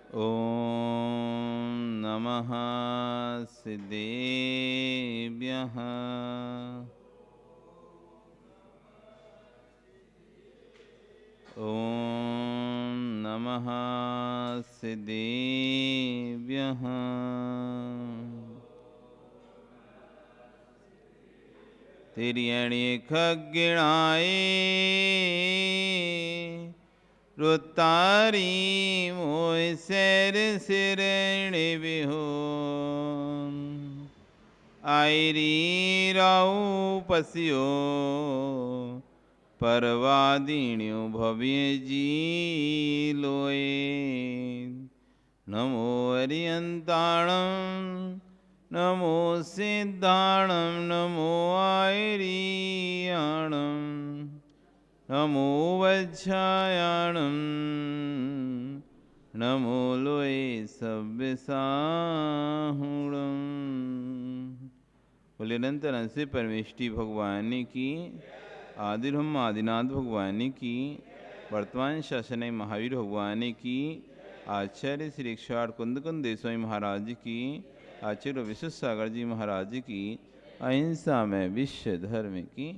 ॐ नमः सिद्धेभ्यः। ॐ नमः सिद्धेभ्यः। तिर्यणि खग्गिणाय रुतारी मोय सैर सिरणी बिहू आयरी राऊ पसियो परवादिण्यो भव्य जी लोए। नमो अरियंताणं नमो सिद्धाणं नमो आयरियाणं नमो वज्रायाणं नमो लोए सव्यसाहुणं। बोले अनंतर से परमेष्टि भगवान की, आदिर हम आदिनाथ भगवान की, वर्तमान शासन महावीर भगवान की, आचार्य श्री इक्षाड़ कुंद कुंदेश्वरी महाराज की, आचार्य विश्व सागर जी महाराज की, अहिंसा में विश्व धर्म की।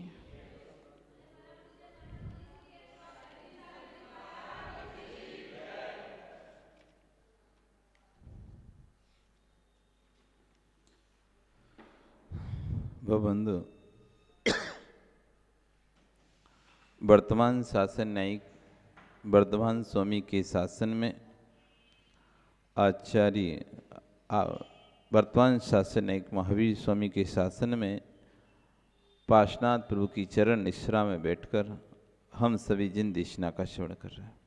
बंधु, वर्तमान शासन न्यायिक वर्धमान स्वामी के शासन में आचार्य वर्तमान शासन न्यायिक महावीर स्वामी के शासन में पार्श्वनाथ प्रभु की चरण निश्रा में बैठकर हम सभी जिन देशना का श्रवण कर रहे हैं।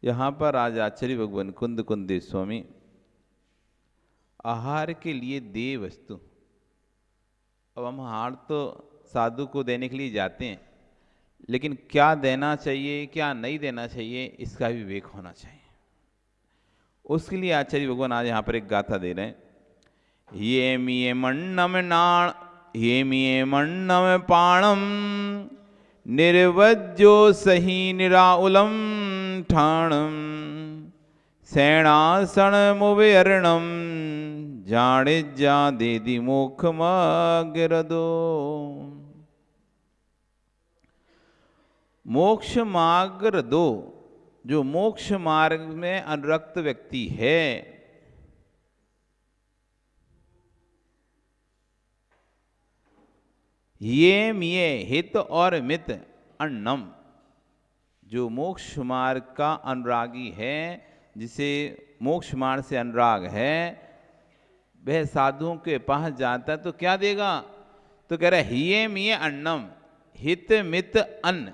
यहाँ पर आज आचार्य भगवान कुंद कुंदे स्वामी आहार के लिए दे वस्तु, अब हम आहार तो साधु को देने के लिए जाते हैं, लेकिन क्या देना चाहिए क्या नहीं देना चाहिए इसका भी विवेक होना चाहिए। उसके लिए आचार्य भगवान आज यहाँ पर एक गाथा दे रहे हैं। ये मिये मन्नम नाण ये मिये मन्नम पाणम निर्वज्जो सही निराउलम ठाणम सेणासन मुवेर्णम जाने जा देदी मुख मागिरदो। मोक्ष मार्ग दो, जो मोक्ष मार्ग में अनुरक्त व्यक्ति है, ये मिये हित और मित अन्नम, जो मोक्ष मार्ग का अनुरागी है, जिसे मोक्ष मार्ग से अनुराग है, वह साधुओं के पास जाता है तो क्या देगा? तो कह रहा है हिये मिये अन्नम, हित मित अन्न।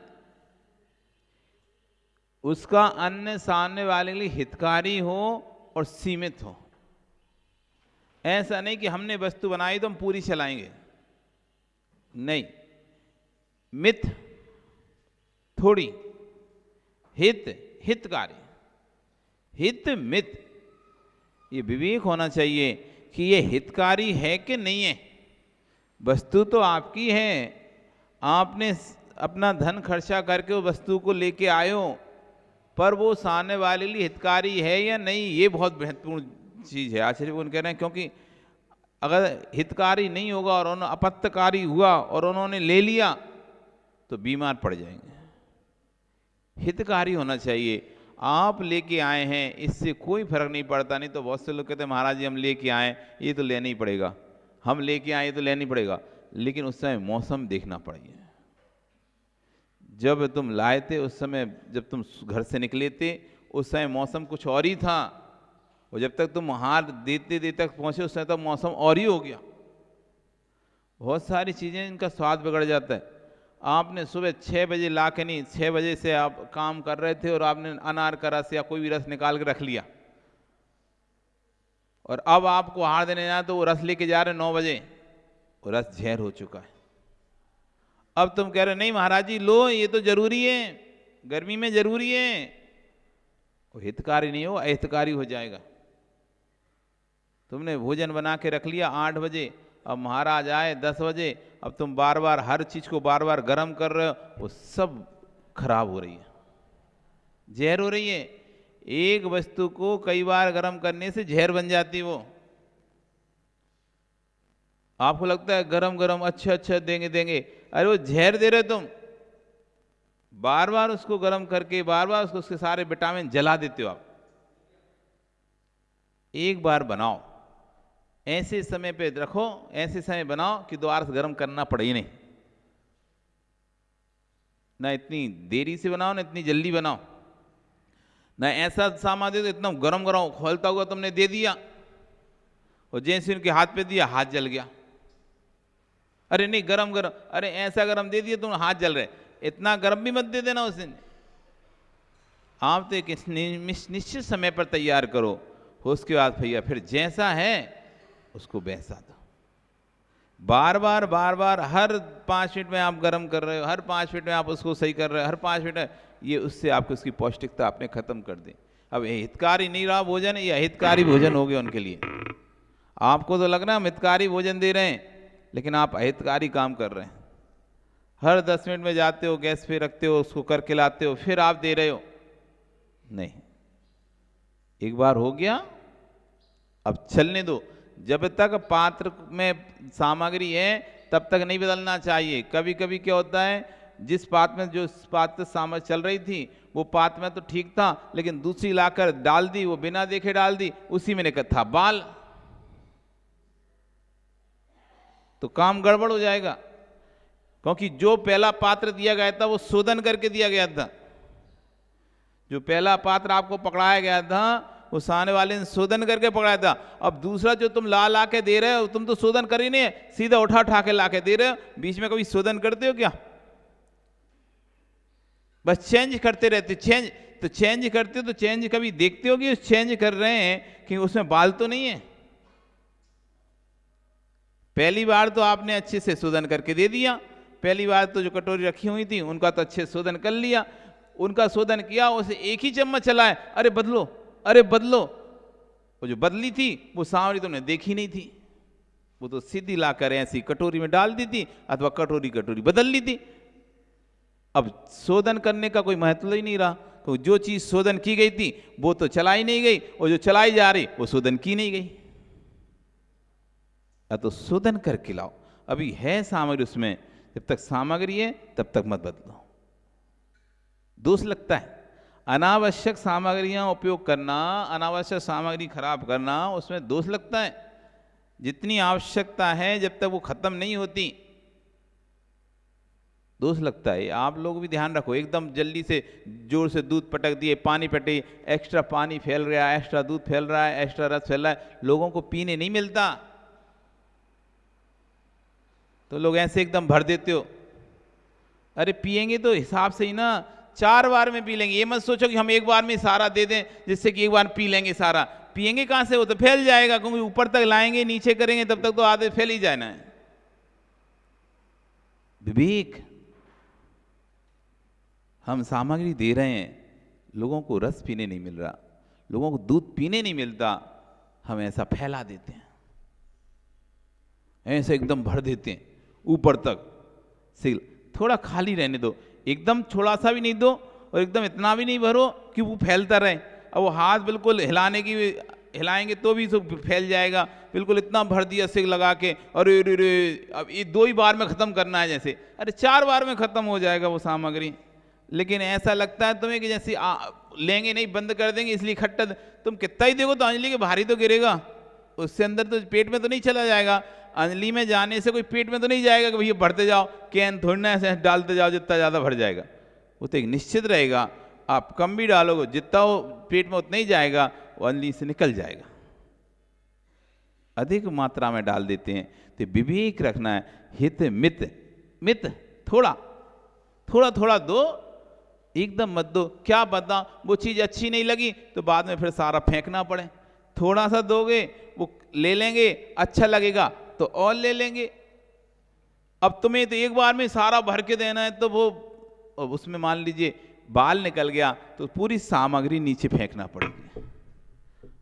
उसका अन्न सामने वाले के लिए हितकारी हो और सीमित हो। ऐसा नहीं कि हमने वस्तु बनाई तो हम पूरी चलाएंगे, नहीं, मित थोड़ी, हित हितकारी, हित मित, ये विवेक होना चाहिए कि ये हितकारी है कि नहीं है। वस्तु तो आपकी है, आपने अपना धन खर्चा करके वो वस्तु को लेके आयो, पर वो सामने वाले लिए हितकारी है या नहीं, ये बहुत महत्वपूर्ण चीज़ है। आचार्य कह रहे हैं क्योंकि अगर हितकारी नहीं होगा और उन्होंने अपत्यकारी हुआ और उन्होंने ले लिया तो बीमार पड़ जाएंगे। हितकारी होना चाहिए। आप लेके आए हैं इससे कोई फर्क नहीं पड़ता। नहीं तो बहुत से लोग कहते हैं महाराज जी हम लेके आए ये तो लेना ही पड़ेगा, हम लेके आए तो लेना ही पड़ेगा, लेकिन उस समय मौसम देखना पड़ेगा। जब तुम लाए थे उस समय, जब तुम घर से निकले थे उस समय मौसम कुछ और ही था, और जब तक तुम हार देते देते तक पहुंचे उस समय तक मौसम और ही हो गया। बहुत सारी चीज़ें इनका स्वाद बिगड़ जाता है। आपने सुबह 6 बजे ला के नहीं, 6 बजे से आप काम कर रहे थे और आपने अनार का रस या कोई भी रस निकाल के रख लिया, और अब आपको हार देने जाए तो वो रस लेके जा रहे 9 बजे, वो रस जहर हो चुका है। अब तुम कह रहे नहीं महाराज जी लो ये तो जरूरी है, गर्मी में जरूरी है, वो हितकारी नहीं हो, अहितकारी हो जाएगा। तुमने भोजन बना के रख लिया 8 बजे, अब महाराज आए 10 बजे, अब तुम बार बार हर चीज को बार बार गर्म कर रहे हो, वो सब खराब हो रही है, जहर हो रही है। एक वस्तु को कई बार गर्म करने से जहर बन जाती वो। आपको लगता है गरम गरम अच्छा अच्छा देंगे, अरे वो जहर दे रहे तुम। बार बार उसको गर्म करके बार बार उसके सारे विटामिन जला देते हो आप। एक बार बनाओ, ऐसे समय पे रखो, ऐसे समय बनाओ कि दोबारा से गर्म करना पड़े ही नहीं। ना इतनी देरी से बनाओ ना इतनी जल्दी बनाओ, ना ऐसा सामान दे दो इतना गरम गरम खोलता हुआ तुमने दे दिया और जैसे उनके हाथ पे दिया हाथ जल गया। अरे नहीं गरम गरम, अरे ऐसा गरम दे दिया तुम हाथ जल रहे, इतना गरम भी मत दे देना उस दिन। आप तो एक निश्चित समय पर तैयार करो, उसके बाद भैया फिर जैसा है उसको वैसा दो। बार बार हर 5 मिनट में आप गर्म कर रहे हो, हर 5 मिनट में आप उसको सही कर रहे हो, हर 5 मिनट में, ये उससे आपको उसकी पौष्टिकता आपने खत्म कर दी। अब हितकारी नहीं रहा भोजन, ये अहितकारी भोजन हो गया उनके लिए। आपको तो लग रहा है हम हितकारी भोजन दे रहे हैं, लेकिन आप अहितकारी काम कर रहे हैं। हर 10 मिनट में जाते हो गैस पे रखते हो, उसको करके लाते हो, फिर आप दे रहे हो। नहीं, एक बार हो गया अब चलने दो। जब तक पात्र में सामग्री है तब तक नहीं बदलना चाहिए। कभी कभी क्या होता है, जिस पात्र में जो पात्र सामग्री चल रही थी वो पात्र में तो ठीक था, लेकिन दूसरी लाकर डाल दी, वो बिना देखे डाल दी, उसी में निकल था बाल, तो काम गड़बड़ हो जाएगा। क्योंकि जो पहला पात्र दिया गया था वो शोधन करके दिया गया था। जो पहला पात्र आपको पकड़ाया गया था वो सामने वाले ने शोधन करके पकड़ाया था। अब दूसरा जो तुम ला के दे रहे हो, तुम तो शोधन कर ही नहीं है, सीधा उठा के ला के दे रहे हो। बीच में कभी शोधन करते हो क्या? बस चेंज करते रहते। चेंज करते हो तो चेंज कभी देखते हो कि चेंज कर रहे हैं कि उसमें बाल तो नहीं है? पहली बार तो आपने अच्छे से शोधन करके दे दिया, पहली बार तो जो कटोरी रखी हुई थी उनका तो अच्छे शोधन कर लिया, उनका शोधन किया, उसे एक ही चम्मच चलाए, अरे बदलो अरे बदलो। वो जो बदली थी वो सामग्री तुमने देखी नहीं थी, वो तो सीधी लाकर ऐसी कटोरी में डाल दी थी अथवा कटोरी बदल ली थी। अब शोधन करने का कोई महत्व ही नहीं रहा, तो जो चीज शोधन की गई थी वो तो चलाई नहीं गई, और जो चलाई जा रही वो शोधन की नहीं गई। तो शोधन करके लाओ। अभी है सामग्री उसमें, जब तक सामग्री है तब तक मत बदलो। दोष लगता है अनावश्यक सामग्रियां उपयोग करना, अनावश्यक सामग्री खराब करना, उसमें दोष लगता है। जितनी आवश्यकता है जब तक वो खत्म नहीं होती दोष लगता है। आप लोग भी ध्यान रखो, एकदम जल्दी से जोर से दूध पटक दिए, पानी पटे, एक्स्ट्रा पानी फैल रहा है, एक्स्ट्रा दूध फैल रहा है, एक्स्ट्रा रस फैल रहा है, लोगों को पीने नहीं मिलता, तो लोग ऐसे एकदम भर देते हो। अरे पिएंगे तो हिसाब से ही ना, 4 बार में पी लेंगे। ये मत सोचो कि हम एक बार में सारा दे दें जिससे कि एक बार पी लेंगे सारा। पिएंगे कहां से? वो तो फैल जाएगा, क्योंकि ऊपर तक लाएंगे नीचे करेंगे तब तक तो आधे फैल ही जाना है। विवेक, हम सामग्री दे रहे हैं, लोगों को रस पीने नहीं मिल रहा, लोगों को दूध पीने नहीं मिलता, हम ऐसा फैला देते हैं, ऐसे एकदम भर देते हैं ऊपर तक। थोड़ा खाली रहने दो, एकदम थोड़ा सा भी नहीं दो और एकदम इतना भी नहीं भरो कि वो फैलता रहे। अब वो हाथ बिल्कुल हिलाएंगे तो भी सब फैल जाएगा। बिल्कुल इतना भर दिया सिग लगा के, अरे अब ये 2 ही बार में ख़त्म करना है जैसे, अरे 4 बार में ख़त्म हो जाएगा वो सामग्री। लेकिन ऐसा लगता है तुम्हें कि जैसे लेंगे नहीं, बंद कर देंगे, इसलिए इकट्ठा तुम कितना ही देखो तो अंजलि के भारी तो गिरेगा, उससे अंदर तो पेट में तो नहीं चला जाएगा। अंजलि में जाने से कोई पेट में तो नहीं जाएगा कि भैया भरते जाओ, कैन थोड़ी ना ऐसे डालते जाओ जितना ज़्यादा भर जाएगा। वो तो एक निश्चित रहेगा, आप कम भी डालोगे जितना वो पेट में उतना ही जाएगा, वो अंजलि से निकल जाएगा। अधिक मात्रा में डाल देते हैं, तो विवेक रखना है। हित मित थोड़ा दो, एकदम मत दो। क्या पता वो चीज़ अच्छी नहीं लगी तो बाद में फिर सारा फेंकना पड़े। थोड़ा सा दोगे, वो ले लेंगे, अच्छा लगेगा तो और ले लेंगे। अब तुम्हें तो एक बार में सारा भर के देना है, तो वो उसमें मान लीजिए बाल निकल गया तो पूरी सामग्री नीचे फेंकना पड़ेगी।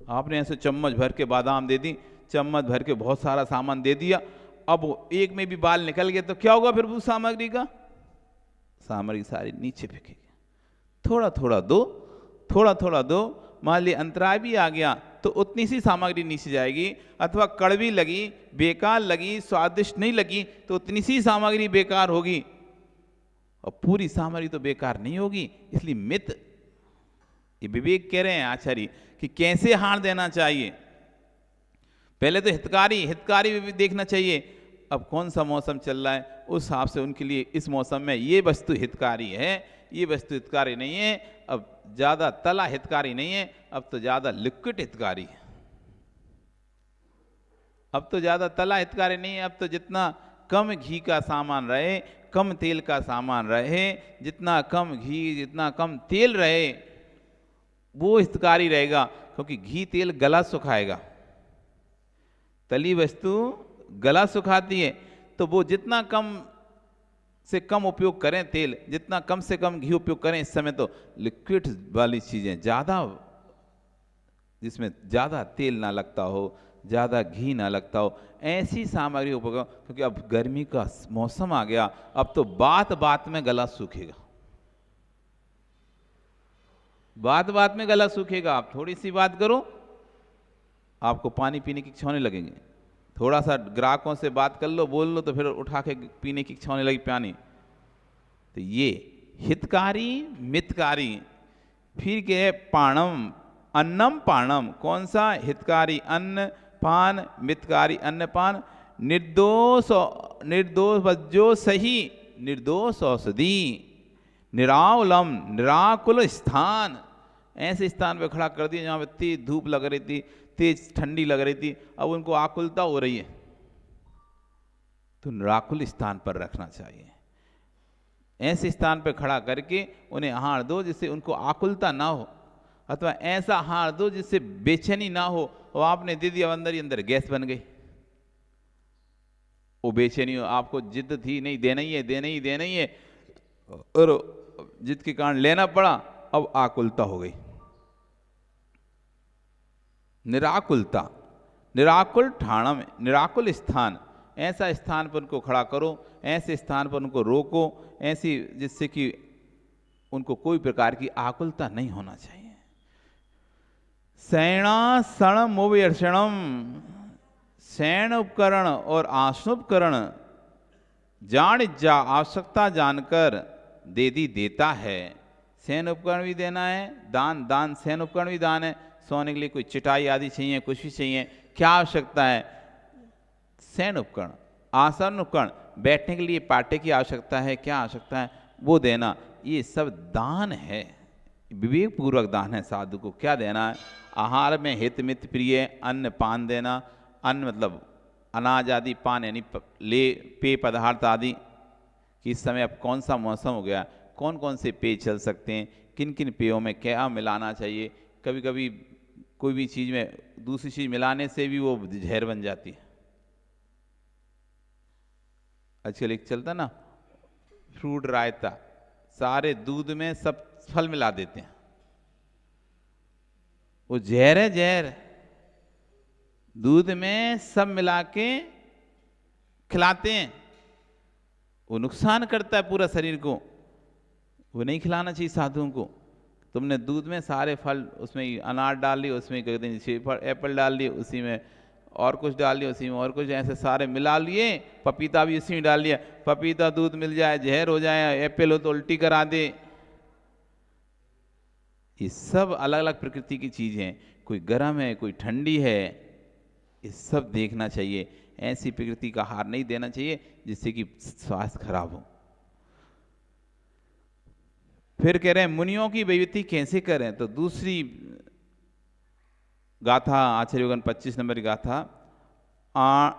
आपने ऐसे चम्मच भर के बादाम दे दी, चम्मच भर के बहुत सारा सामान दे दिया, अब एक में भी बाल निकल गया तो क्या होगा फिर वो सामग्री का? सामग्री सारी नीचे फेंकेगी। थोड़ा थोड़ा दो, मान ली अंतराय भी आ गया तो उतनी सी सामग्री नीचे जाएगी, अथवा कड़वी लगी, बेकार लगी, स्वादिष्ट नहीं लगी तो उतनी सी सामग्री बेकार होगी, और पूरी सामग्री तो बेकार नहीं होगी। इसलिए मित, ये विवेक कह रहे हैं आचार्य कि कैसे हार देना चाहिए। पहले तो हितकारी भी देखना चाहिए, अब कौन सा मौसम चल रहा है उस हिसाब से उनके लिए इस मौसम में ये वस्तु हितकारी है, ये वस्तु हितकारी नहीं है। अब ज़्यादा तला हितकारी नहीं है, अब तो ज़्यादा लिक्विड हितकारी है। अब तो ज़्यादा तला हितकारी नहीं है, अब तो जितना कम घी का सामान रहे, कम तेल का सामान रहे, जितना कम घी जितना कम तेल रहे वो हितकारी रहेगा, क्योंकि घी तेल गला सुखाएगा। तली वस्तु गला सुखाती है, तो वो जितना कम से कम उपयोग करें तेल, जितना कम से कम घी उपयोग करें। इस समय तो लिक्विड वाली चीज़ें ज़्यादा, जिसमें ज़्यादा तेल ना लगता हो, ज़्यादा घी ना लगता हो, ऐसी सामग्री उपयोग, क्योंकि अब गर्मी का मौसम आ गया, अब तो बात बात में गला सूखेगा, बात बात में गला सूखेगा। आप थोड़ी सी बात करो आपको पानी पीने की इच्छा होने लगेंगे, थोड़ा सा ग्राहकों से बात कर लो, बोल लो, तो फिर उठा के पीने की इच्छा होने लगी पानी। तो ये हितकारी मितकारी। फिर के है पाणम, अन्नम पाणम, कौन सा हितकारी अन्न पान, मितकारी अन्न पान। निर्दोष वज्जो सही, निर्दोष औषधि, निरावलम निराकुल स्थान, ऐसे स्थान पे खड़ा कर दिया जहाँ पे तेज धूप लग रही थी, तेज ठंडी लग रही थी, अब उनको आकुलता हो रही है, तो निराकुल स्थान पर रखना चाहिए। ऐसे स्थान पर खड़ा करके उन्हें आहार दो जिससे उनको आकुलता ना हो, अथवा ऐसा आहार दो जिससे बेचैनी ना हो। और आपने दे दिया, अंदर ही अंदर गैस बन गई, वो बेचैनी हो, आपको जिद थी नहीं देना ही है, देना ही देना ही है, और जिद के कारण लेना पड़ा, अब आकुलता हो गई। निराकुलता, निराकुल ठाणम, निराकुल स्थान, ऐसा स्थान पर उनको खड़ा करो, ऐसे स्थान पर उनको रोको, ऐसी जिससे कि उनको कोई प्रकार की आकुलता नहीं होना चाहिए। शयनासन मोवर्षणम, शयन उपकरण और आसन उपकरण जान जा आवश्यकता जानकर दे देता है। शयन उपकरण भी देना है, दान शयन उपकरण भी दान है। सोने के लिए कोई चटाई आदि चाहिए, कुछ भी चाहिए, क्या आवश्यकता है, शयन उपकरण, आसन उपकरण, बैठने के लिए पाटे की आवश्यकता है, क्या आवश्यकता है, वो देना, ये सब दान है, विवेक पूर्वक दान है। साधु को क्या देना है, आहार में हित मित प्रिय अन्न पान देना। अन्न मतलब अनाज आदि, पान यानी पेय पदार्थ आदि, कि इस समय अब कौन सा मौसम हो गया, कौन कौन से पेय चल सकते हैं, किन किन पेयों में क्या मिलाना चाहिए। कभी कभी कोई भी चीज़ में दूसरी चीज़ मिलाने से भी वो जहर बन जाती है। आजकल एक चलता ना फ्रूट रायता, सारे दूध में सब फल मिला देते हैं, वो जहर है, जहर दूध में सब मिला के खिलाते हैं, वो नुकसान करता है पूरा शरीर को, वो नहीं खिलाना चाहिए साधुओं को। तुमने दूध में सारे फल, उसमें अनार डाल लिए, उसमें एप्पल डाल लिए, उसी में और कुछ डाल लिया, उसी में और कुछ, ऐसे सारे मिला लिए, पपीता भी उसी में डाल लिया, पपीता दूध मिल जाए जहर हो जाए, एप्पल हो तो उल्टी करा दे। ये सब अलग अलग प्रकृति की चीज़ें हैं, कोई गर्म है कोई ठंडी है, ये सब देखना चाहिए। ऐसी प्रकृति का आहार नहीं देना चाहिए जिससे कि स्वास्थ्य खराब हो। फिर कह रहे हैं मुनियों की बेइज्जती कैसे करें, तो दूसरी गाथा आचार्य योगन 25 नंबर की गाथा,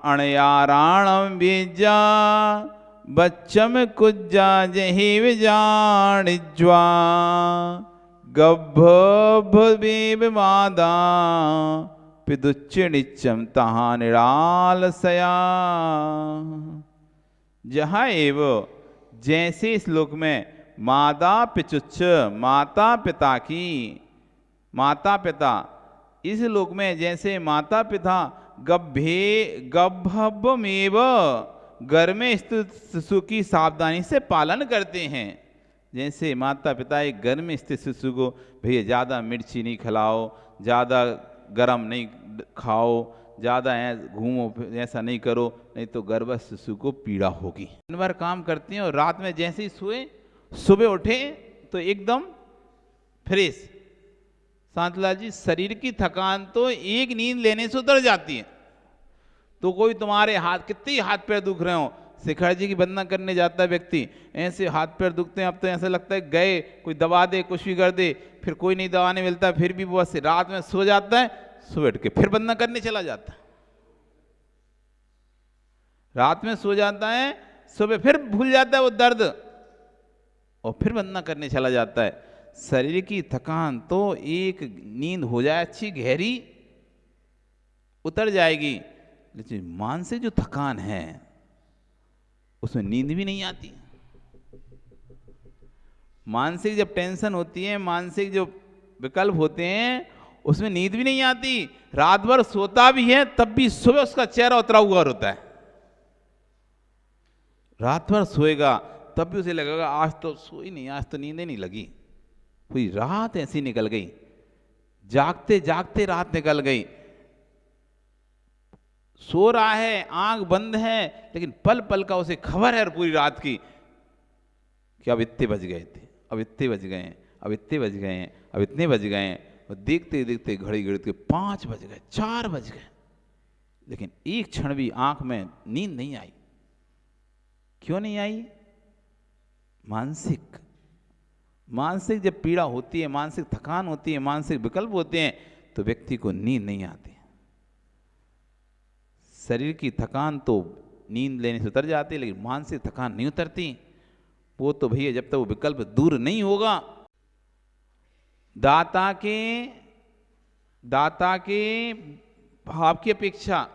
अणयाराणम बीजा बच्चम कुज्जा जही विजाणिज्वा गभ्भीब मादा पिदुच्चिणिच्चम तहा निरालसया। जहाँ एव जैसे इस लोक में मादा पिचुच्च, माता पिता की, माता पिता इस लोक में जैसे माता पिता गभ्भमेव घर में स्थित शिशु की सावधानी से पालन करते हैं, जैसे माता पिता एक घर में स्थित शिशु को भैया ज़्यादा मिर्ची नहीं खिलाओ, ज़्यादा गरम नहीं खाओ, ज़्यादा घूमो ऐसा नहीं करो, नहीं तो गर्भस्थ शिशु को पीड़ा होगी। दिन भर काम करते हैं और रात में जैसे ही सोए सुबह उठे तो एकदम फ्रेश। शांतलाल जी, शरीर की थकान तो एक नींद लेने से उतर जाती है। तो कोई तुम्हारे हाथ कितने हाथ पैर दुख रहे हो, शिखर जी की वंदना करने जाता है व्यक्ति, ऐसे हाथ पैर दुखते हैं, अब तो ऐसा लगता है गए कोई दबा दे कुछ भी कर दे, फिर कोई नहीं दबाने मिलता, फिर भी वो रात में सो जाता है, सुबह उठ के फिर वंदना करने चला जाता है। रात में सो जाता है, सुबह फिर भूल जाता है वो दर्द और फिर वंदना करने चला जाता है। शरीर की थकान तो एक नींद हो जाए अच्छी गहरी उतर जाएगी, लेकिन मानसिक जो थकान है उसमें नींद भी नहीं आती। मानसिक जब टेंशन होती है, मानसिक जो विकल्प होते हैं उसमें नींद भी नहीं आती। रात भर सोता भी है तब भी सुबह उसका चेहरा उतरा हुआ होता है। रात भर सोएगा तब भी उसे लगेगा आज तो सोई नहीं, आज तो नींद नहीं लगी, पूरी रात ऐसी निकल गई, जागते जागते रात निकल गई। सो रहा है, आंख बंद है, लेकिन पल पल का उसे खबर है पूरी रात की कि अब इतने बज गए थे, अब इतने बज गए हैं, अब इतने बज गए हैं, अब इतने बज गए हैं। और देखते देखते घड़ी घड़ी 5 बज गए, 4 बज गए, लेकिन एक क्षण भी आंख में नींद नहीं आई। क्यों नहीं आई? मानसिक जब पीड़ा होती है, मानसिक थकान होती है, मानसिक विकल्प होते हैं तो व्यक्ति को नींद नहीं आती। शरीर की थकान तो नींद लेने से उतर जाती है, लेकिन मानसिक थकान नहीं उतरती। वो तो भैया जब तक वो विकल्प दूर नहीं होगा। दाता के भाव की अपेक्षा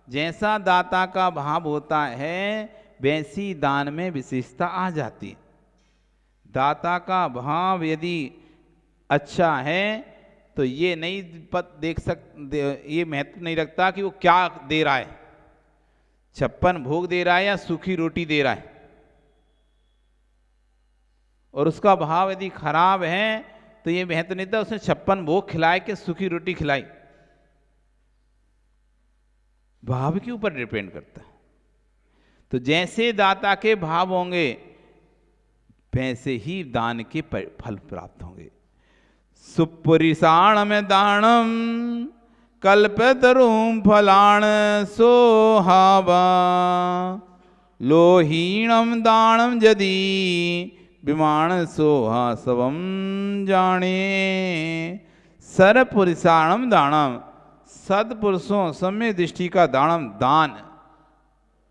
जैसा दाता का भाव होता है वैसी दान में विशेषता आ जाती है। दाता का भाव यदि अच्छा है तो ये नहीं देख सकते, ये महत्व नहीं रखता कि वो क्या दे रहा है, 56 भोग दे रहा है या सूखी रोटी दे रहा है। और उसका भाव यदि खराब है तो ये महत्व नहीं था उसने 56 भोग खिलाए कि सूखी रोटी खिलाई। भाव के ऊपर डिपेंड करता है। तो जैसे दाता के भाव होंगे वैसे ही दान के फल प्राप्त होंगे। सुपुरिसाण में दानम कल्पतरुम फलाण सोहावा लोहीणम दानम यदि विमाण सोहा सबम जाने। सरपुरिसाणम दानम, सदपुरुषों सम्य दृष्टि का दानम दान,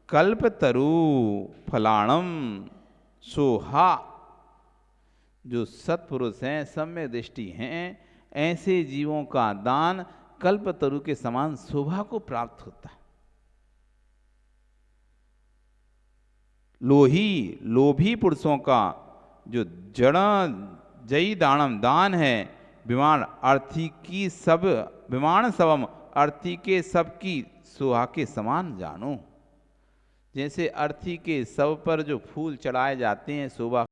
कल्पतरु फलाणम सोहा, जो सत्पुरुष हैं सम्य दृष्टि हैं ऐसे जीवों का दान कल्पतरु के समान शोभा को प्राप्त होता है। लोभी पुरुषों का जो जड़ जयी दानम दान है, विमान अर्थी की सब विमान सबम अर्थी के सब की शोभा के समान जानो। जैसे अर्थी के सब पर जो फूल चढ़ाए जाते हैं शोभा